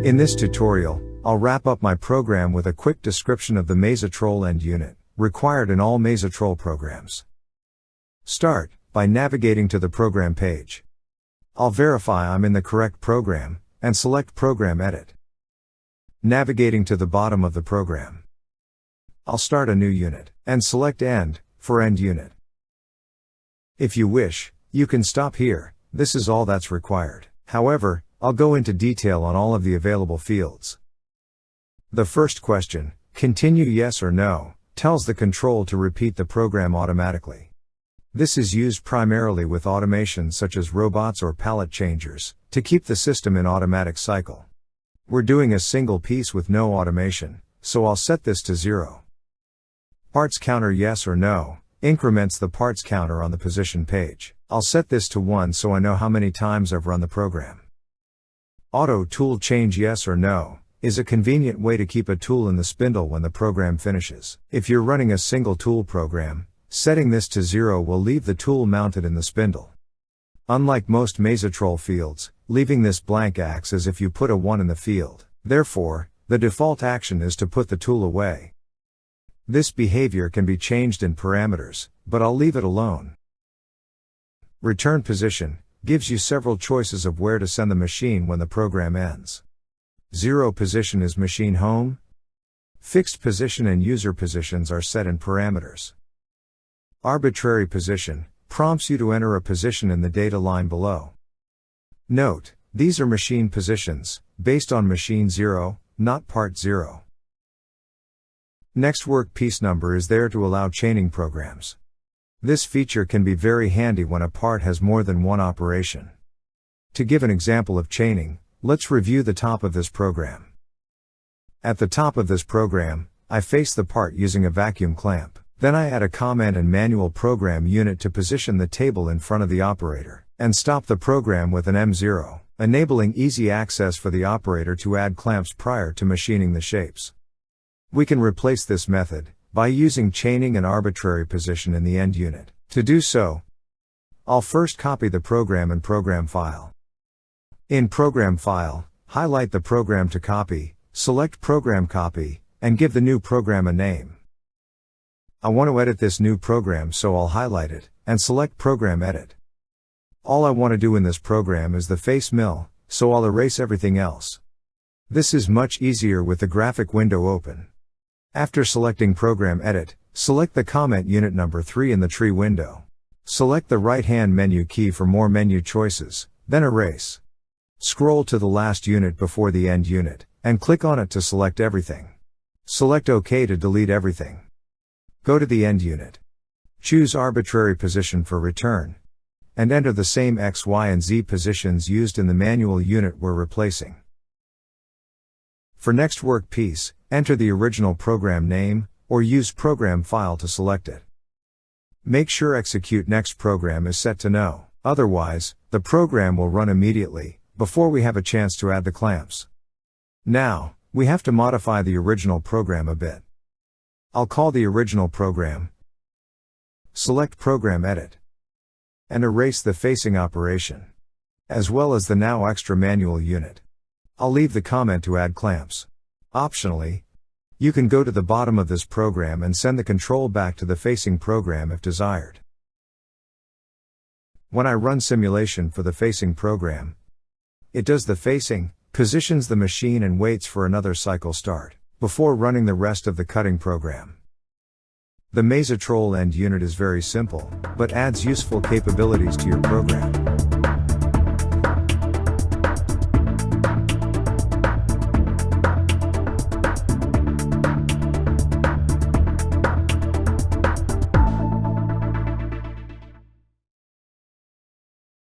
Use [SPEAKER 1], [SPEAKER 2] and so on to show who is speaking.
[SPEAKER 1] In this tutorial, I'll wrap up my program with a quick description of the MAZATROL End Unit, required in all MAZATROL programs. Start by navigating to the program page. I'll verify I'm in the correct program, and select Program Edit. Navigating to the bottom of the program. I'll start a new unit, and select End, for End Unit. If you wish, you can stop here. This is all that's required. However, I'll go into detail on all of the available fields. The first question, continue yes or no, tells the control to repeat the program automatically. This is used primarily with automation such as robots or pallet changers, to keep the system in automatic cycle. We're doing a single piece with no automation, so I'll set this to 0. Parts counter yes or no, increments the parts counter on the position page. I'll set this to 1 so I know how many times I've run the program. Auto tool change yes or no, is a convenient way to keep a tool in the spindle when the program finishes. If you're running a single tool program, setting this to 0 will leave the tool mounted in the spindle. Unlike most MAZATROL fields, leaving this blank acts as if you put a 1 in the field. Therefore, the default action is to put the tool away. This behavior can be changed in parameters, but I'll leave it alone. Return position gives you several choices of where to send the machine when the program ends. 0 position is machine home. Fixed position and user positions are set in parameters. Arbitrary position prompts you to enter a position in the data line below. Note, these are machine positions, based on machine 0, not part 0. Next workpiece number is there to allow chaining programs. This feature can be very handy when a part has more than one operation. To give an example of chaining, let's review the top of this program. At the top of this program, I face the part using a vacuum clamp. Then I add a command and manual program unit to position the table in front of the operator, and stop the program with an M0, enabling easy access for the operator to add clamps prior to machining the shapes. We can replace this method by using chaining and arbitrary position in the end unit. To do so, I'll first copy the program in Program File. In Program File, highlight the program to copy, select Program Copy, and give the new program a name. I want to edit this new program, so I'll highlight it, and select Program Edit. All I want to do in this program is the face mill, so I'll erase everything else. This is much easier with the graphic window open. After selecting Program Edit, select the comment unit number 3 in the tree window. Select the right-hand menu key for more menu choices, then erase. Scroll to the last unit before the end unit, and click on it to select everything. Select OK to delete everything. Go to the end unit. Choose arbitrary position for return. And enter the same X, Y, and Z positions used in the manual unit we're replacing. For next workpiece, enter the original program name, or use Program File to select it. Make sure Execute Next Program is set to No, otherwise, the program will run immediately, before we have a chance to add the clamps. Now, we have to modify the original program a bit. I'll call the original program, select Program Edit, and erase the facing operation, as well as the now extra manual unit. I'll leave the comment to add clamps. Optionally, you can go to the bottom of this program and send the control back to the facing program if desired. When I run simulation for the facing program, it does the facing, positions the machine and waits for another cycle start, before running the rest of the cutting program. The MAZATROL End Unit is very simple, but adds useful capabilities to your program.